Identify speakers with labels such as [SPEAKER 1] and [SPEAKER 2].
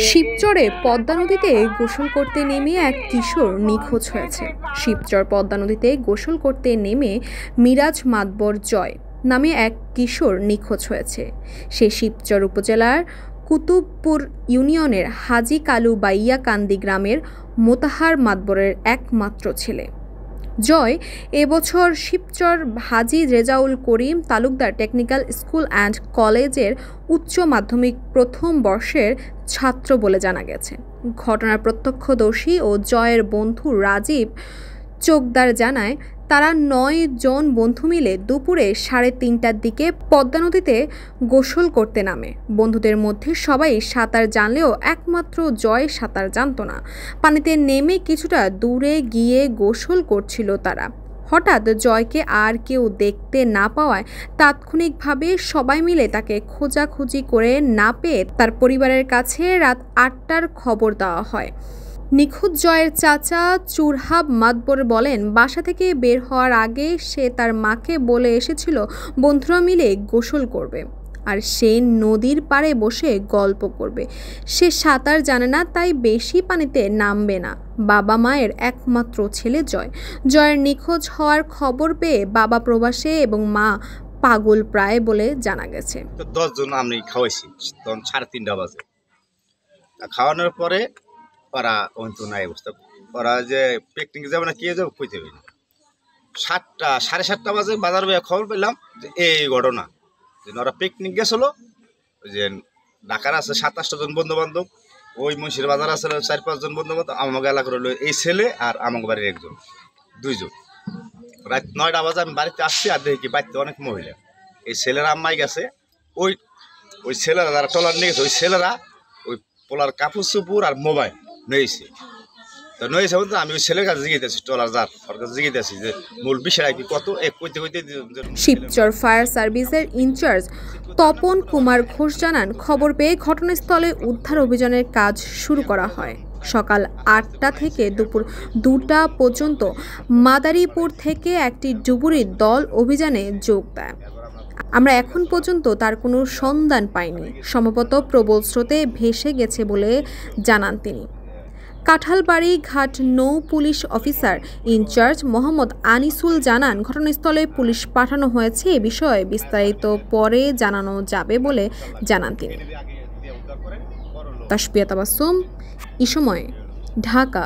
[SPEAKER 1] শিবচরে পদ্মা নদীতে গোসল করতে নেমে এক কিশোর নিখোঁজ হয়েছে। শিবচর পদ্মা নদীতে গোসল করতে নেমে মিরাজ মাতবর জয় নামে এক কিশোর নিখোঁজ হয়েছে। সে শিবচর উপজেলার কুতুবপুর ইউনিয়নের হাজি কালু বাইয়া কান্দি গ্রামের মোতাহার মাতবরের একমাত্র ছেলে। জয় এবছর শিবচর হাজি Rezaul Karim Talukdar technical school and কলেজের উচ্চ মাধ্যমিক প্রথম বর্ষের ছাত্র বলে জানা গেছে। ঘটনার প্রত্যক্ষদর্শী ও জয়ের বন্ধু রাজীব চোকদার জানায়, তারা 9 জন বন্ধু মিলে দুপুরে 3:30টার দিকে পদ্মা নদীতে গোসল করতে নামে। বন্ধুদের মধ্যে সবাই সাঁতার জানলেও একমাত্র জয় সাঁতার জানত না। পানিতে নেমে কিছুটা দূরে গিয়ে গোসল করছিল তারা। হঠাৎ জয়কে আর কেউ দেখতে না পাওয়ায় তাৎক্ষণিকভাবে সবাই মিলে তাকে খোঁজাখুঁজি করে না পেয়ে তার পরিবারের কাছে রাত 8টার খবর দেওয়া হয়। নিখোঁজ জয়ের চাচা চুরহাব মাতবর বলেন, বাসা থেকে বের হওয়ার আগে সে তার মাকে বলে এসেছিল বন্ধুরা মিলে গোসল করবে আর সে নদীর পাড়ে বসে গল্প করবে। সে সাঁতার জানে না, তাই বেশি পানিতে নামবে না। বাবা মায়ের একমাত্র ছেলে জয়। জয়ের নিখোঁজ হওয়ার খবর পেয়ে বাবা প্রবাসে এবং মা পাগল প্রায় বলে জানা গেছে।
[SPEAKER 2] 10 জন আমি খাওয়াইছি, তখন 3:30 বাজে। খাওয়ানোর পরে ওরা অন্ত নাই অবস্থা, ওরা যে পিকনিক যাবে না কে যাবে কইতে হবে না। 7:30 বাজে বাজার খবর পেলাম যে এই ঘটনা, যে ওরা পিকনিক গেছিল। ওই যে ঢাকার আছে 27টা জন বন্ধু বান্ধব, ওই মুন্সির বাজার আছে 4-5 জন বন্ধু বান্ধব, আমাকে এলাকার হলো এই ছেলে আর আমাকে বাড়ির একজন, 2 জন। রাত 9টা বাজে আমি বাড়িতে আসছি, আর দেখি বাড়িতে অনেক মহিলা। এই ছেলেরা আম্মাই গেছে, ওই ছেলেরা যারা টলার নিয়ে গেছে, ওই ছেলেরা ওই পোলার কাপড় চুপুর আর মোবাইল নিয়েছে। তো নিয়েছে বলতে আমি ওই ছেলের কাছে জিজ্ঞেসি, টলার যার ওর কাছে জিজ্ঞেসি যে মূল বিষয়টা কি কত। কইতে কইতে
[SPEAKER 1] শিবচর ফায়ার সার্ভিসের ইনচার্জ তপন কুমার ঘোষ জানান, খবর পেয়ে ঘটনাস্থলে উদ্ধার অভিযানের কাজ শুরু করা হয়। সকাল 8টা থেকে দুপুর 2টা পর্যন্ত মাদারীপুর থেকে একটি ডুবুরির দল অভিযানে যোগ দেয়। আমরা এখন পর্যন্ত তার কোনো সন্ধান পাইনি। সম্ভবত প্রবল স্রোতে ভেসে গেছে বলে জানান তিনি। কাঁঠালবাড়ি ঘাট নৌ police officer in charge Mohammad Anisul জানান, ঘটনাস্থলে পুলিশ পাঠানো হয়েছে। এ বিষয়ে বিস্তারিত পরে জানানো যাবে বলে জানান তিনি। তাসপিয়া তাবাসসুম, এই সময়, ঢাকা।